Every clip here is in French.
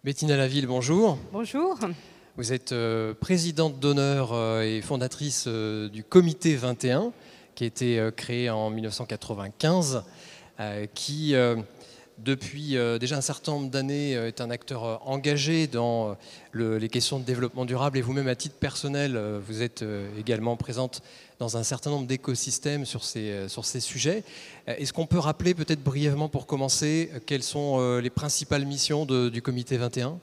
Bettina Laville, bonjour. Bonjour. Vous êtes présidente d'honneur et fondatrice du Comité 21, qui a été créé en 1995, qui, depuis déjà un certain nombre d'années, est un acteur engagé dans les questions de développement durable. Et vous-même, à titre personnel, vous êtes également présente dans un certain nombre d'écosystèmes sur ces sujets. Est-ce qu'on peut rappeler peut-être brièvement pour commencer quelles sont les principales missions du Comité 21 ?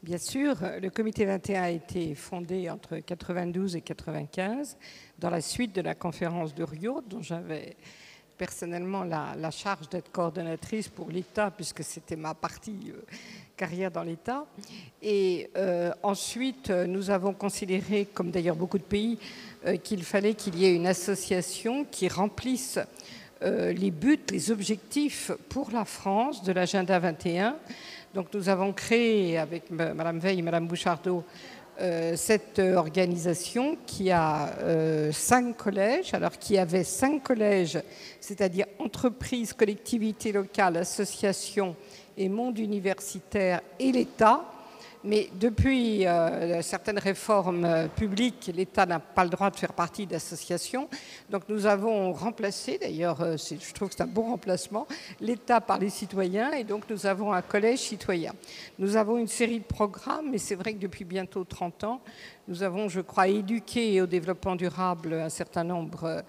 Bien sûr, le Comité 21 a été fondé entre 92 et 95 dans la suite de la conférence de Rio, dont j'avais personnellement la charge d'être coordonnatrice pour l'État, puisque c'était ma partie carrière dans l'État. Et ensuite, nous avons considéré, comme d'ailleurs beaucoup de pays, qu'il fallait qu'il y ait une association qui remplisse les buts, les objectifs pour la France de l'Agenda 21. Donc nous avons créé avec Mme Veil et Mme Bouchardot cette organisation qui a 5 collèges, alors qui avait 5 collèges, c'est-à-dire entreprises, collectivités locales, associations et monde universitaire et l'État. Mais depuis certaines réformes publiques, l'État n'a pas le droit de faire partie d'associations. Donc nous avons remplacé, d'ailleurs je trouve que c'est un bon remplacement, l'État par les citoyens, et donc nous avons un collège citoyen. Nous avons une série de programmes, et c'est vrai que depuis bientôt 30 ans, nous avons, je crois, éduqué au développement durable un certain nombre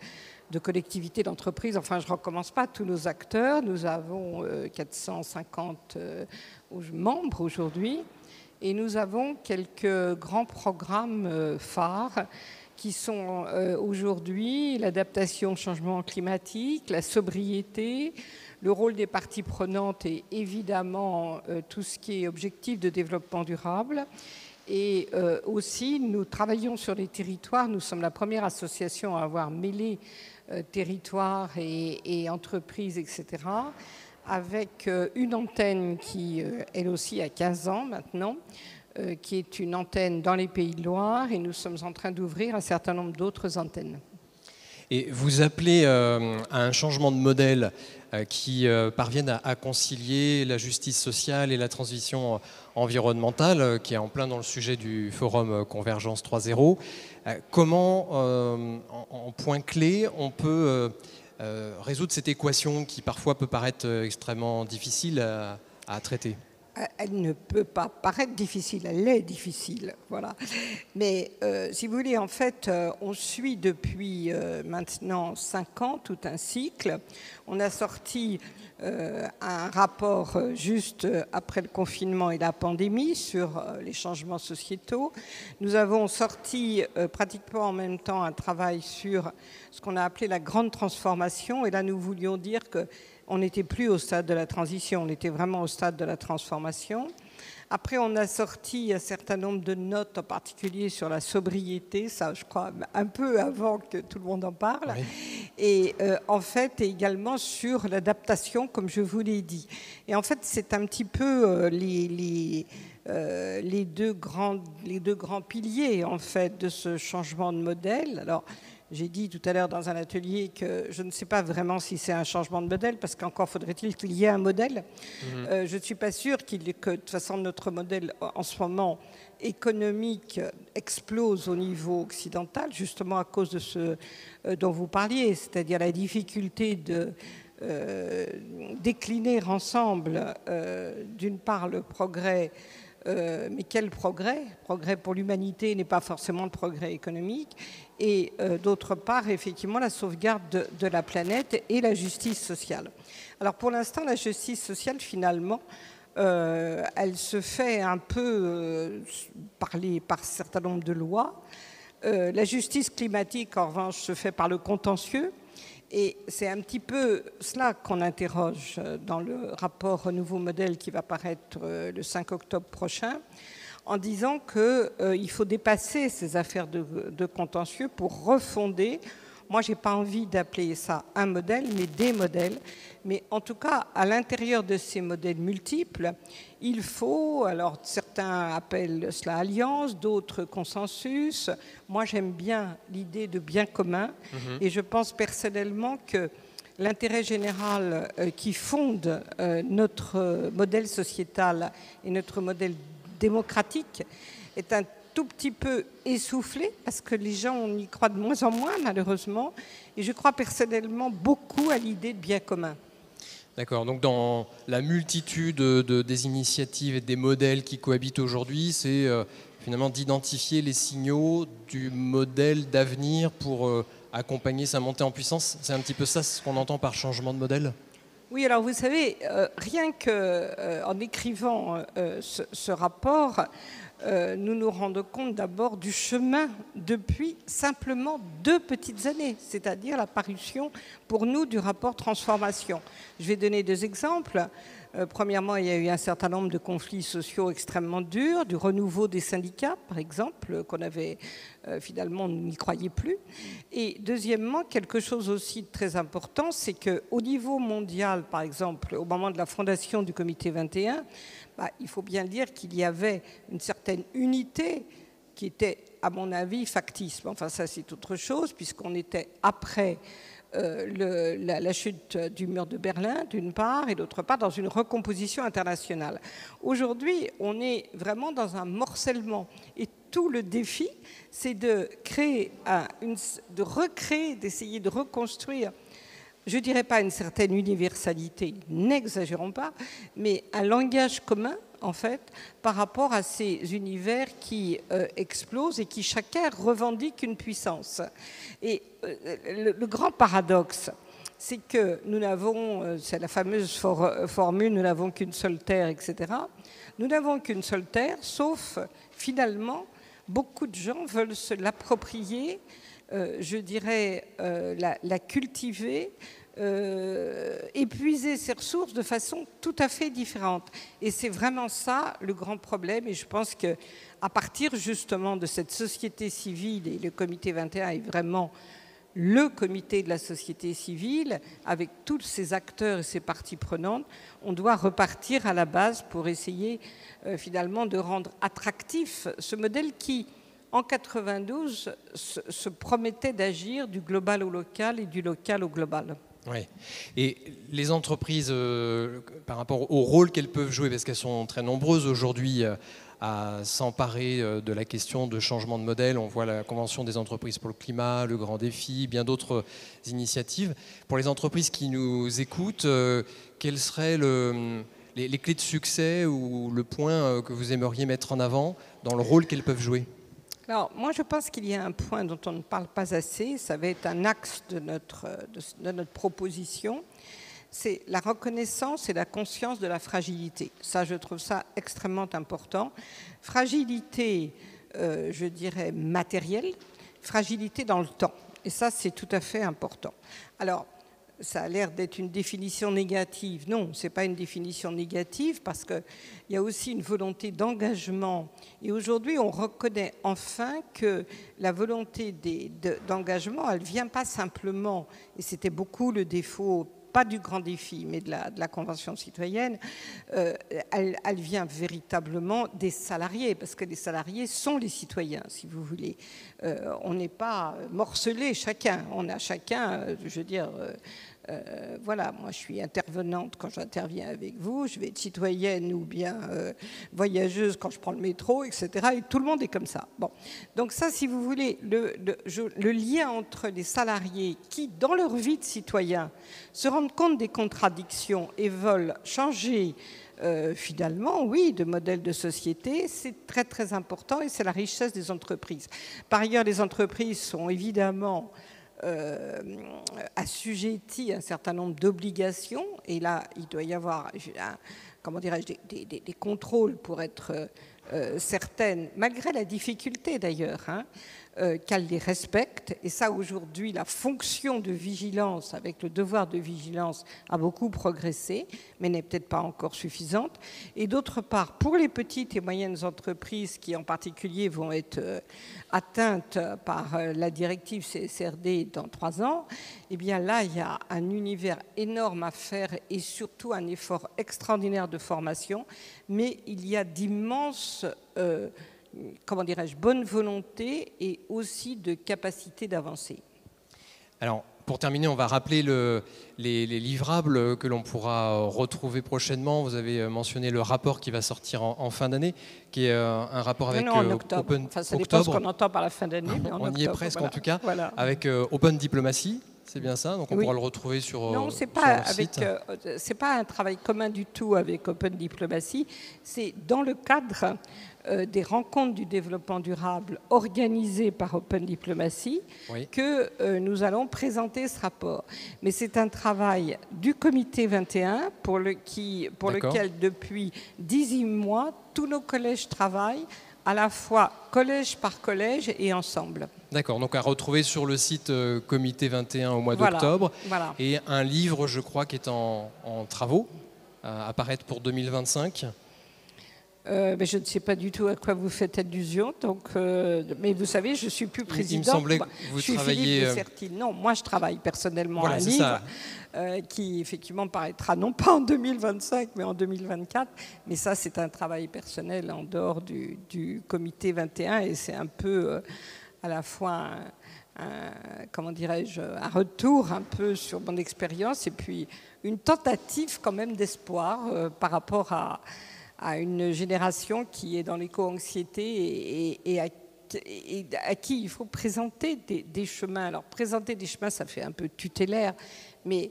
de collectivités, d'entreprises. Enfin, je ne recommence pas tous nos acteurs. Nous avons 450 membres aujourd'hui. Et nous avons quelques grands programmes phares qui sont aujourd'hui l'adaptation au changement climatique, la sobriété, le rôle des parties prenantes et évidemment tout ce qui est objectif de développement durable. Et aussi, nous travaillons sur les territoires. Nous sommes la première association à avoir mêlé territoires et entreprises, etc., avec une antenne qui, elle aussi, a 15 ans maintenant, qui est une antenne dans les Pays de Loire, et nous sommes en train d'ouvrir un certain nombre d'autres antennes. Et vous appelez à un changement de modèle qui parvienne à concilier la justice sociale et la transition environnementale, qui est en plein dans le sujet du forum Convergence 3.0. Comment, en point clé, on peut résoudre cette équation qui parfois peut paraître extrêmement difficile à traiter? Elle ne peut pas paraître difficile, elle est difficile, voilà. Mais si vous voulez, en fait, on suit depuis maintenant 5 ans tout un cycle. On a sorti un rapport juste après le confinement et la pandémie sur les changements sociétaux. Nous avons sorti pratiquement en même temps un travail sur ce qu'on a appelé la grande transformation. Et là, nous voulions dire qu'on n'était plus au stade de la transition, on était vraiment au stade de la transformation. Après, on a sorti un certain nombre de notes, en particulier sur la sobriété, ça, je crois, un peu avant que tout le monde en parle. Oui. Et en fait, également sur l'adaptation, comme je vous l'ai dit. Et en fait, c'est un petit peu les deux grands piliers, en fait, de ce changement de modèle. Alors, j'ai dit tout à l'heure dans un atelier que je ne sais pas vraiment si c'est un changement de modèle, parce qu'encore faudrait-il qu'il y ait un modèle. Je ne suis pas sûre que de toute façon notre modèle en ce moment économique explose au niveau occidental, justement à cause de ce dont vous parliez, c'est-à-dire la difficulté de décliner ensemble, d'une part, le progrès. Mais quel progrès? Progrès pour l'humanité n'est pas forcément le progrès économique. Et d'autre part, effectivement, la sauvegarde de la planète et la justice sociale. Alors pour l'instant, la justice sociale, finalement, elle se fait un peu par un certain nombre de lois. La justice climatique, en revanche, se fait par le contentieux. Et c'est un petit peu cela qu'on interroge dans le rapport Nouveau Modèle qui va paraître le 5 octobre prochain, en disant qu'il faut dépasser ces affaires de contentieux pour refonder. Moi, je n'ai pas envie d'appeler ça un modèle, mais des modèles. Mais en tout cas, à l'intérieur de ces modèles multiples, il faut, alors certains appellent cela alliance, d'autres consensus. Moi, j'aime bien l'idée de bien commun. Et je pense personnellement que l'intérêt général qui fonde notre modèle sociétal et notre modèle démocratique est un tout petit peu essoufflé parce que les gens y croient de moins en moins malheureusement et je crois personnellement beaucoup à l'idée de bien commun. D'accord, donc dans la multitude des initiatives et des modèles qui cohabitent aujourd'hui, c'est finalement d'identifier les signaux du modèle d'avenir pour accompagner sa montée en puissance. C'est un petit peu ça ce qu'on entend par changement de modèle? Oui, alors vous savez, rien qu'en écrivant ce rapport, nous nous rendons compte d'abord du chemin depuis simplement 2 petites années, c'est-à-dire la parution pour nous du rapport transformation. Je vais donner 2 exemples. Premièrement, il y a eu un certain nombre de conflits sociaux extrêmement durs, du renouveau des syndicats, par exemple, qu'on avait finalement, on n'y croyait plus. Et deuxièmement, quelque chose aussi de très important, c'est qu'au niveau mondial, par exemple, au moment de la fondation du Comité 21, il faut bien dire qu'il y avait une certaine unité qui était, à mon avis, factice. Enfin, ça, c'est autre chose, puisqu'on était après la chute du mur de Berlin, d'une part, et d'autre part, dans une recomposition internationale. Aujourd'hui, on est vraiment dans un morcellement. Et tout le défi, c'est de créer, de recréer, d'essayer de reconstruire, je ne dirais pas une certaine universalité, n'exagérons pas, mais un langage commun, en fait, par rapport à ces univers qui explosent et qui chacun revendique une puissance. Et le grand paradoxe, c'est que nous n'avons, c'est la fameuse formule, nous n'avons qu'une seule terre, etc. Nous n'avons qu'une seule terre, sauf finalement, beaucoup de gens veulent se l'approprier, je dirais la cultiver, épuiser ses ressources de façon tout à fait différente. Et c'est vraiment ça le grand problème. Et je pense qu'à partir justement de cette société civile, et le Comité 21 est vraiment le comité de la société civile, avec tous ses acteurs et ses parties prenantes, on doit repartir à la base pour essayer finalement de rendre attractif ce modèle qui, en 92, se promettait d'agir du global au local et du local au global. Oui. Et les entreprises, par rapport au rôle qu'elles peuvent jouer, parce qu'elles sont très nombreuses aujourd'hui à s'emparer de la question de changement de modèle. On voit la Convention des entreprises pour le climat, le Grand Défi, bien d'autres initiatives. Pour les entreprises qui nous écoutent, quelles seraient les clés de succès ou le point que vous aimeriez mettre en avant dans le rôle qu'elles peuvent jouer ? Alors, moi, je pense qu'il y a un point dont on ne parle pas assez, ça va être un axe de notre proposition, c'est la reconnaissance et la conscience de la fragilité. Ça, je trouve ça extrêmement important. Fragilité, je dirais, matérielle, fragilité dans le temps. Et ça, c'est tout à fait important. Alors, ça a l'air d'être une définition négative. Non, ce n'est pas une définition négative parce qu'il y a aussi une volonté d'engagement. Et aujourd'hui, on reconnaît enfin que la volonté d'engagement, elle ne vient pas simplement, et c'était beaucoup le défaut, pas du Grand Défi, mais de la Convention citoyenne, elle vient véritablement des salariés, parce que les salariés sont les citoyens, si vous voulez. On n'est pas morcelé chacun, on a chacun, je veux dire... voilà, moi je suis intervenante quand j'interviens avec vous, je vais être citoyenne ou bien voyageuse quand je prends le métro, etc. Et tout le monde est comme ça. Bon. Donc ça, si vous voulez, le lien entre les salariés qui, dans leur vie de citoyen, se rendent compte des contradictions et veulent changer finalement, oui, de modèle de société, c'est très très important et c'est la richesse des entreprises. Par ailleurs, les entreprises sont évidemment... assujettis à un certain nombre d'obligations, et là, il doit y avoir, comment dirais-je, des contrôles pour être certaines, malgré la difficulté d'ailleurs, qu'elles les respectent. Et ça, aujourd'hui, la fonction de vigilance, avec le devoir de vigilance, a beaucoup progressé, mais n'est peut-être pas encore suffisante. Et d'autre part, pour les petites et moyennes entreprises qui, en particulier, vont être atteintes par la directive CSRD dans 3 ans, eh bien là, il y a un univers énorme à faire et surtout un effort extraordinaire de formation, mais il y a d'immenses... comment dirais-je, bonne volonté et aussi de capacité d'avancer. Alors, pour terminer, on va rappeler les livrables que l'on pourra retrouver prochainement. Vous avez mentionné le rapport qui va sortir en fin d'année, qui est un rapport avec en octobre. Open Enfin, ça dépend ce qu'on entend par la fin d'année, mais en on octobre, y est presque voilà. en tout cas, Voilà. avec Open Diplomacy. C'est bien ça, donc on pourra le retrouver sur Non, c'est sur pas leur site. c'est pas un travail commun du tout avec Open Diplomacy. C'est dans le cadre des rencontres du développement durable organisées par Open Diplomacy que nous allons présenter ce rapport. Mais c'est un travail du comité 21 pour lequel depuis 18 mois, tous nos collèges travaillent à la fois collège par collège et ensemble. D'accord, donc à retrouver sur le site Comité 21 au mois d'octobre. Voilà. Et un livre, je crois, qui est en travaux, à apparaître pour 2025. Mais je ne sais pas du tout à quoi vous faites allusion. Donc, mais vous savez, je ne suis plus présidente. Il me semblait que vous je suis travailliez... Philippe de Sertine. Non, moi je travaille personnellement à un c'est livre qui effectivement paraîtra non pas en 2025 mais en 2024. Mais ça c'est un travail personnel en dehors du comité 21 et c'est un peu à la fois comment dirais-je, un retour un peu sur mon expérience et puis une tentative quand même d'espoir par rapport à une génération qui est dans l'éco-anxiété et à qui il faut présenter des chemins. Alors, présenter des chemins, ça fait un peu tutélaire, mais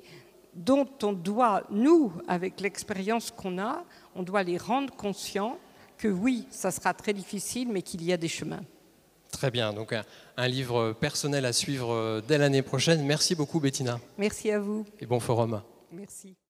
dont on doit, nous, avec l'expérience qu'on a, on doit les rendre conscients que oui, ça sera très difficile, mais qu'il y a des chemins. Très bien, donc un livre personnel à suivre dès l'année prochaine. Merci beaucoup, Bettina. Merci à vous. Et bon forum. Merci.